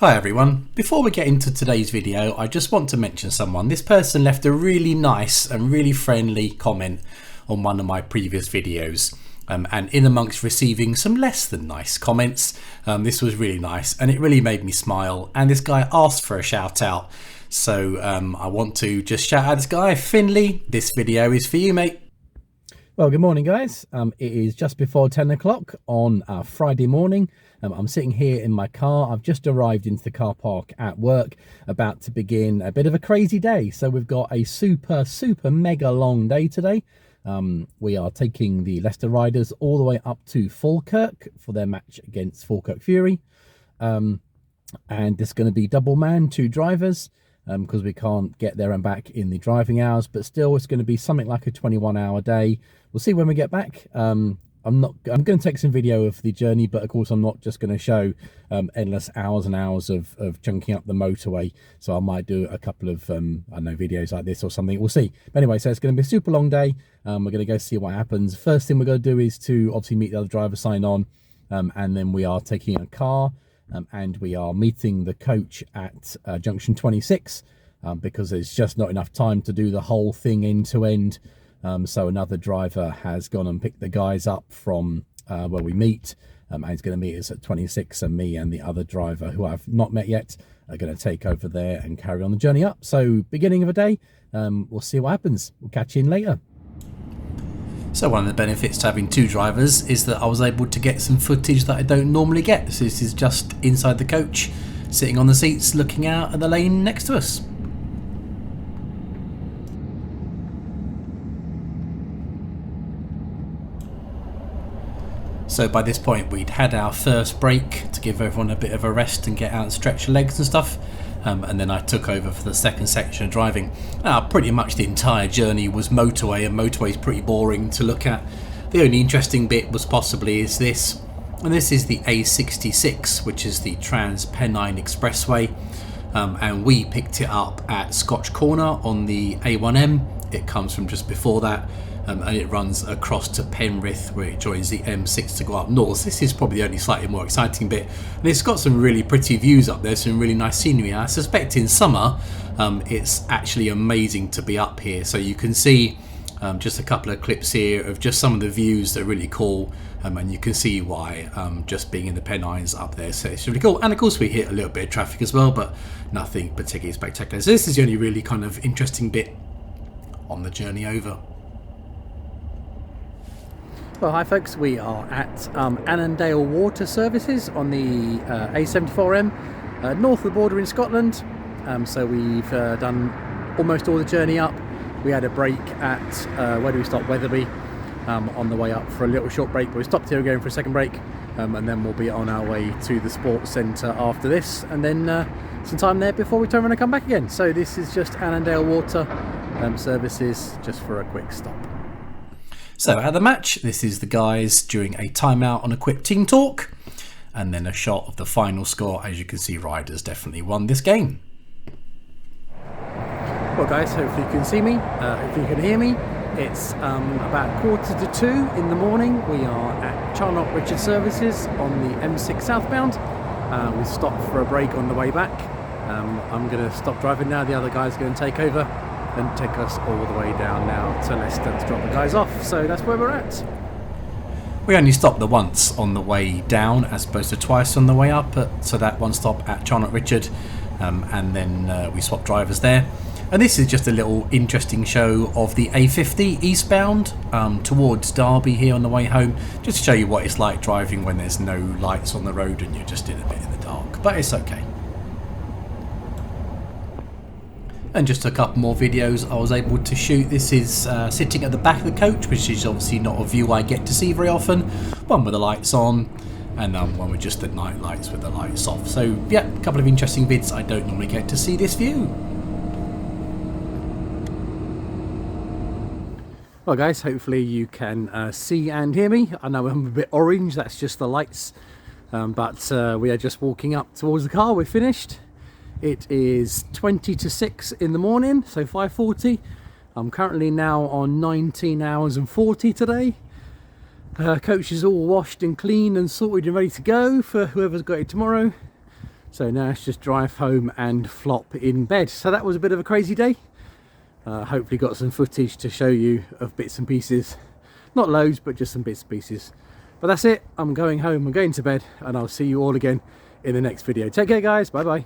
Hi everyone, before we get into today's video I just want to mention someone. This person left a really nice and really friendly comment on one of my previous videos, and in amongst receiving some less than nice comments, this was really nice and it really made me smile, and this guy asked for a shout out, so I want to just shout out this guy. Finley, this video is for you, mate. Well, good morning guys. It is just before 10 o'clock on a Friday morning. I'm sitting here in my car. I've just arrived into the car park at work, about to begin a bit of a crazy day. So we've got a super mega long day today. We are taking the Leicester Riders all the way up to Falkirk for their match against Falkirk Fury. And it's going to be double man, 2 drivers, because we can't get there and back in the driving hours, but still it's going to be something like a 21-hour day. We'll see when we get back. I'm going to take some video of the journey, but of course I'm not just going to show endless hours and hours of chunking up the motorway. So I might do a couple of I don't know, videos like this or something. We'll see. But anyway, so it's going to be a super long day. We're going to go see what happens. First thing we're going to do is to obviously meet the other driver, sign on, and then we are taking a car, and we are meeting the coach at junction 26, because there's just not enough time to do the whole thing end to end. So another driver has gone and picked the guys up from where we meet, and he's going to meet us at 26, and me and the other driver, who I've not met yet, are going to take over there and carry on the journey up. So beginning of a day, we'll see what happens. We'll catch you in later. So one of the benefits to having 2 drivers is that I was able to get some footage that I don't normally get. So this is just inside the coach, sitting on the seats looking out at the lane next to us. So by this point we'd had our first break to give everyone a bit of a rest and get out and stretch your legs and stuff, and then I took over for the second section of driving. Pretty much the entire journey was motorway, and motorway is pretty boring to look at. The only interesting bit was possibly this, and this is the A66, which is the Trans-Pennine Expressway, and we picked it up at Scotch Corner on the A1M. It comes from just before that. And it runs across to Penrith, where it joins the M6 to go up north. This is probably the only slightly more exciting bit, and it's got some really pretty views up there, some really nice scenery. I suspect in summer it's actually amazing to be up here. So you can see just a couple of clips here of just some of the views that are really cool, and you can see why, just being in the Pennines up there. So it's really cool, and of course we hit a little bit of traffic as well, but nothing particularly spectacular. So this is the only really kind of interesting bit on the journey over. Well, hi folks, we are at Annandale Water Services on the A74M, north of the border in Scotland. So we've done almost all the journey up. We had a break at, where do we stop, Wetherby, on the way up for a little short break, but we stopped here going for a second break, and then we'll be on our way to the sports centre after this, and then some time there before we turn around and come back again. So this is just Annandale Water Services, just for a quick stop. So at the match, this is the guys during a timeout on a quick team talk, and then a shot of the final score. As you can see, Riders definitely won this game. Well guys, hopefully you can see me, if you can hear me. It's about 1:45 in the morning. We are at Charnock Richard Services on the M6 southbound. We stopped for a break on the way back. I'm going to stop driving now. The other guy's going to take over and take us all the way down now to Leicester to drop the guys off. So that's where we're at. We only stopped the once on the way down as opposed to twice on the way up, so that one stop at Charnock Richard, and then we swapped drivers there. And this is just a little interesting show of the A50 eastbound towards Derby here on the way home, just to show you what it's like driving when there's no lights on the road and you're just in a bit in the dark, but it's okay. And just a couple more videos I was able to shoot. This is sitting at the back of the coach, which is obviously not a view I get to see very often. One with the lights on, and one with just the night lights with the lights off. So yeah, a couple of interesting vids. I don't normally get to see this view. Well guys, hopefully you can see and hear me. I know I'm a bit orange, that's just the lights. But we are just walking up towards the car. We're finished. It is 20 to 6 in the morning, so 5:40. I'm currently now on 19 hours and 40 today. Coach is all washed and clean and sorted and ready to go for whoever's got it tomorrow. So now it's just drive home and flop in bed. So that was a bit of a crazy day. Hopefully got some footage to show you of bits and pieces. Not loads, but just some bits and pieces. But that's it. I'm going home, I'm going to bed, and I'll see you all again in the next video. Take care, guys. Bye bye.